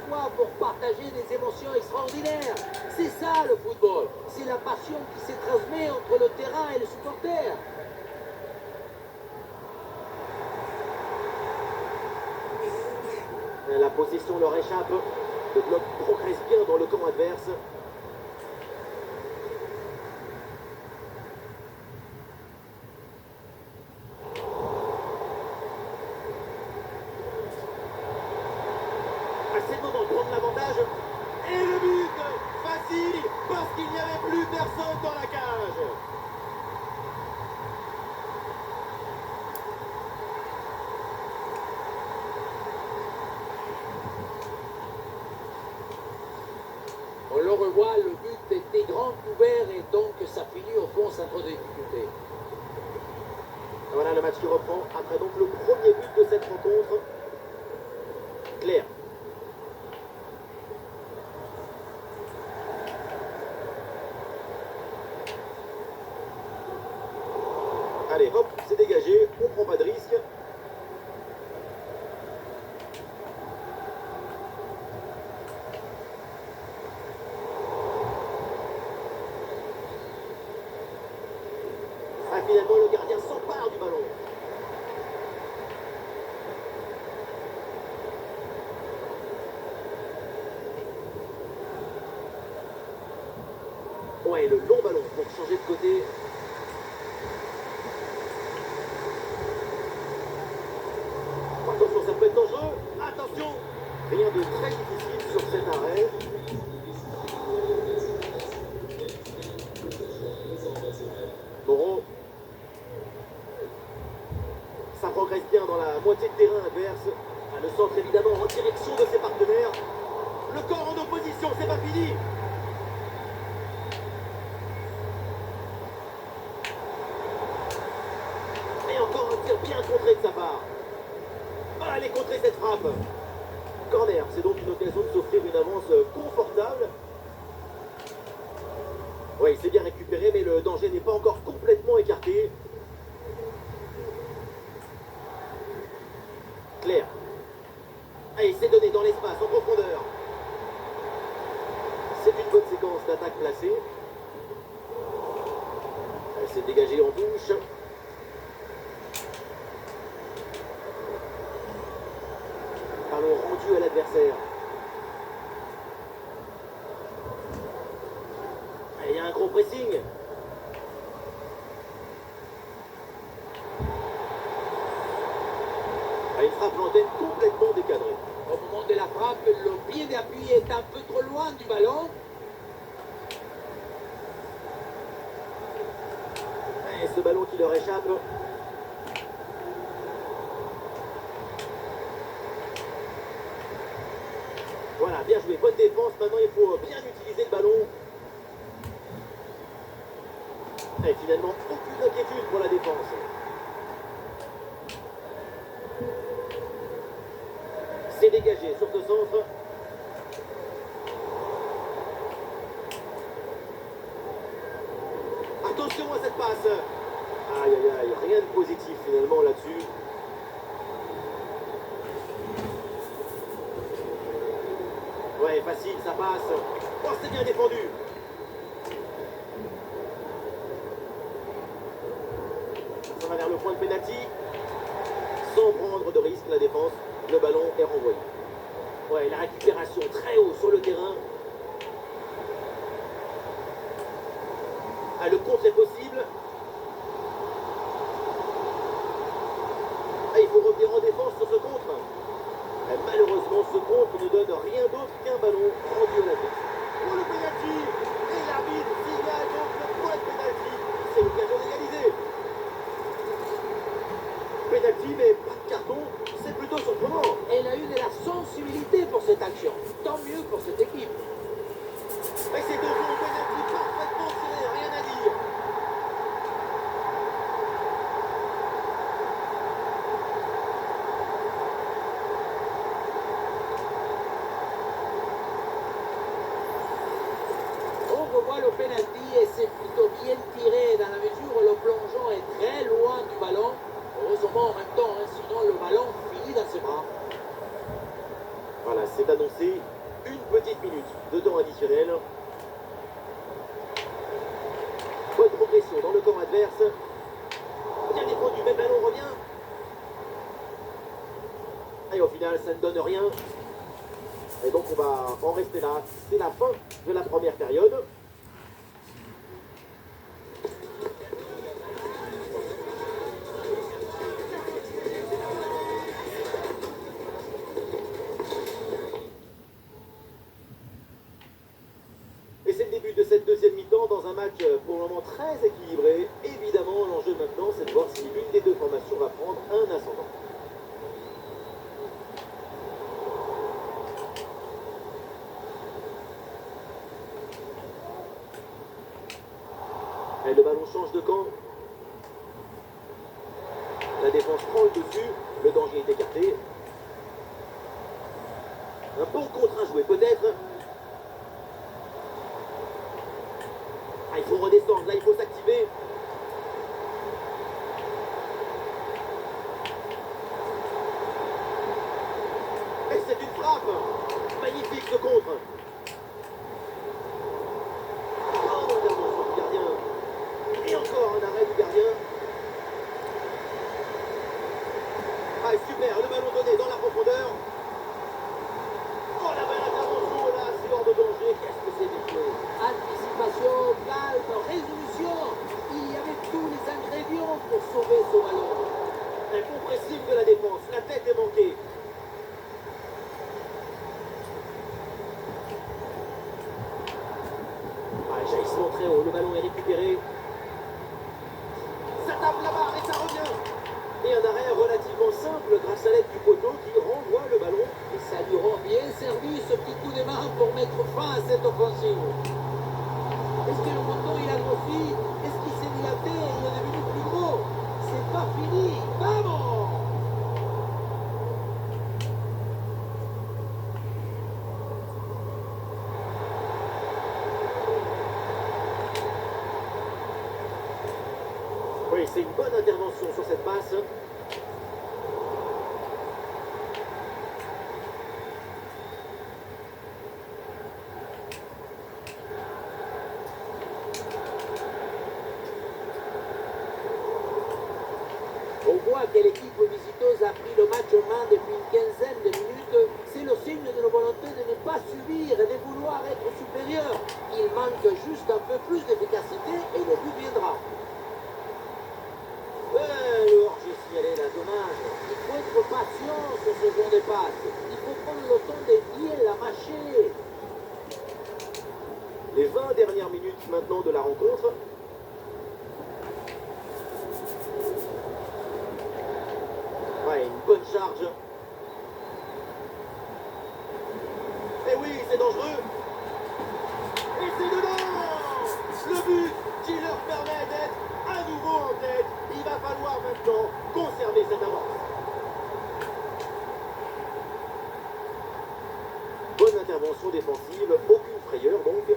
fois pour partager des émotions extraordinaires. C'est ça le football. C'est la passion qui se transmet entre le terrain et les supporters. La possession leur échappe. Le bloc progresse bien dans le camp adverse. C'est le moment de prendre l'avantage. Et le but facile parce qu'il n'y avait plus personne dans la cage. On le revoit, le but était grand ouvert et donc ça finit au fond sans trop de difficulté. Voilà le match qui reprend après donc le premier but de cette rencontre. Claire. Allez, hop, c'est dégagé, on prend pas de risque. Ah, finalement, le gardien s'empare du ballon. Ouais, le long ballon pour changer de côté. Attention, ça peut être dangereux. Attention, rien de très difficile sur cet arrêt. Moreau. Ça progresse bien dans la moitié de terrain adverse. Ah, le centre évidemment en direction de ses partenaires. Le corps en opposition, c'est pas fini. Et encore un tir bien contré de sa part. Ah, elle est contrée cette frappe. Corner, c'est donc une occasion de s'offrir une avance confortable. Oui, il s'est bien récupéré, mais le danger n'est pas encore complètement écarté. Claire. Ah, il s'est donné dans l'espace, en profondeur. C'est une bonne séquence d'attaque placée. Elle s'est dégagée en touche. Ballon rendu à l'adversaire. Il y a un gros pressing. Une frappe l'antenne complètement décadrée. Au moment de la frappe, le pied d'appui est un peu trop loin du ballon. Et ce ballon qui leur échappe. Voilà, bien joué, bonne défense. Maintenant, il faut bien utiliser le ballon. Et finalement, aucune inquiétude pour la défense. C'est dégagé sur ce centre. Attention à cette passe. Aïe, aïe, aïe, rien de positif finalement là-dessus. Ouais, facile, ça passe. Oh, c'est bien défendu. Ça va vers le point de pénalty. Sans prendre de risque, la défense. Le ballon est renvoyé. Ouais, la récupération très haut sur le terrain. Ah, le contre est possible. Ah, il faut revenir en défense sur ce contre. Et malheureusement, ce contre ne donne rien d'autre qu'un ballon rendu à l'adversaire. Oh, le pénalty. Et l'arbitre signale donc le point de pénalty. C'est l'occasion d'égaliser. Pénalty, mais pas de carton. C'est plutôt surprenant. Elle a eu de la sensibilité pour cette action. Tant mieux pour cette équipe. Et c'est de nouveau pénalty parfaitement tiré, rien à dire. On revoit le penalty et c'est plutôt bien tiré dans la mesure où le plongeon est très loin du ballon. Heureusement en même temps, hein, sinon le ballon finit dans ses bras. Voilà, c'est annoncé. minutes de temps additionnel. Bonne progression dans le camp adverse. Bien défendu, même ballon revient. Et au final, ça ne donne rien. Et donc on va en rester là. C'est la fin de la première période. Et c'est le début de cette deuxième mi-temps dans un match pour le moment très équilibré. Évidemment, l'enjeu maintenant, c'est de voir si l'une des deux formations va prendre un ascendant. Et le ballon change de camp. La défense prend le dessus. Le danger est écarté. Un bon contre à jouer peut-être. Ah, il faut redescendre. Là, il faut s'activer. Et c'est une frappe. Magnifique ce contre. Et encore un arrêt du gardien. Ah, super, le ballon donné dans la profondeur. Oh, la belle intervention, là, c'est hors de danger. Qu'est-ce que c'est bien joué. Anticipation, calme, résolution. Il y avait tous les ingrédients pour sauver ce ballon. Un bon pressing de la défense. La tête est manquée. Ah, jaillissement très haut. Le ballon est récupéré. Ça tape la barre et ça revient. Et un arrêt relativement simple grâce à l'aide du poteau qui renvoie le ballon. Et ça lui rend bien servi ce petit coup de main pour mettre fin à cette offensive. Est-ce que le poteau il a grossi? Est-ce qu'il s'est dilaté et il est devenu plus gros? C'est pas fini. Vamos! Oui, c'est une bonne intervention sur cette passe. On voit que l'équipe visiteuse a pris le match en main depuis une quinzaine de minutes. C'est le signe de la volonté de ne pas subir et de vouloir être supérieur. Il manque juste un peu plus d'efficacité et le but viendra. Le hors-jeu signalé là, dommage. Il faut être patient sur ce genre de passe. Il faut prendre le temps de bien la mâcher. Les 20 dernières minutes maintenant de la rencontre. Ouais, une bonne charge. Et oui, c'est dangereux. Et c'est dedans. Le but qui leur permet d'être à nouveau en tête. Il va falloir maintenant conserver cette avance. Bonne intervention défensive, aucune frayeur donc.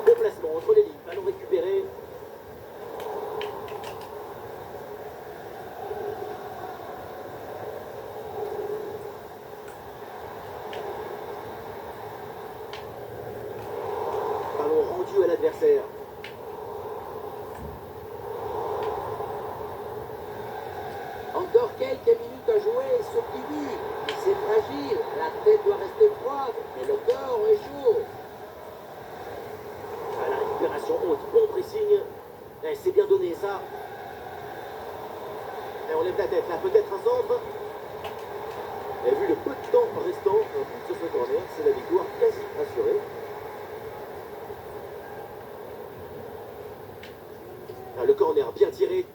Déplacement entre les lignes, ballon récupéré. Ballon rendu à l'adversaire. Encore quelques minutes à jouer sur le but. C'est fragile. La tête doit rester froide, mais le cœur est chaud. À la récupération haute, bon pressing. Eh, c'est bien donné ça. Et on lève la tête là, peut-être un centre. Et vu le peu de temps restant sur ce corner, c'est la victoire quasi assurée. Ah, le corner bien tiré.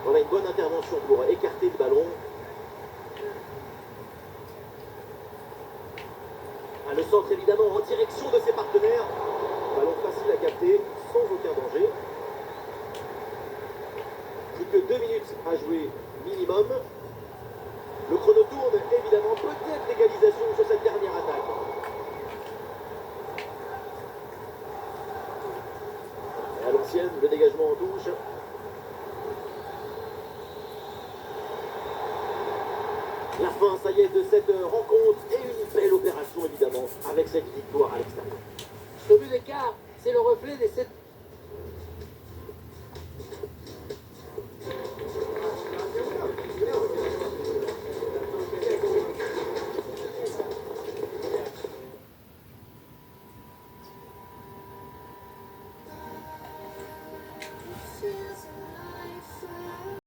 Voilà une bonne intervention pour écarter le ballon. Ah, le centre évidemment en direction de ses partenaires. Ballon facile à capter, sans aucun danger. Plus que 2 minutes à jouer minimum. Le chrono tourne, évidemment, peut-être l'égalisation sur cette dernière attaque. Et à Saint-Etienne, le dégagement en touche. La fin, ça y est, de cette rencontre et une belle opération évidemment avec cette victoire à l'extérieur. Ce but d'écart, c'est le reflet de cette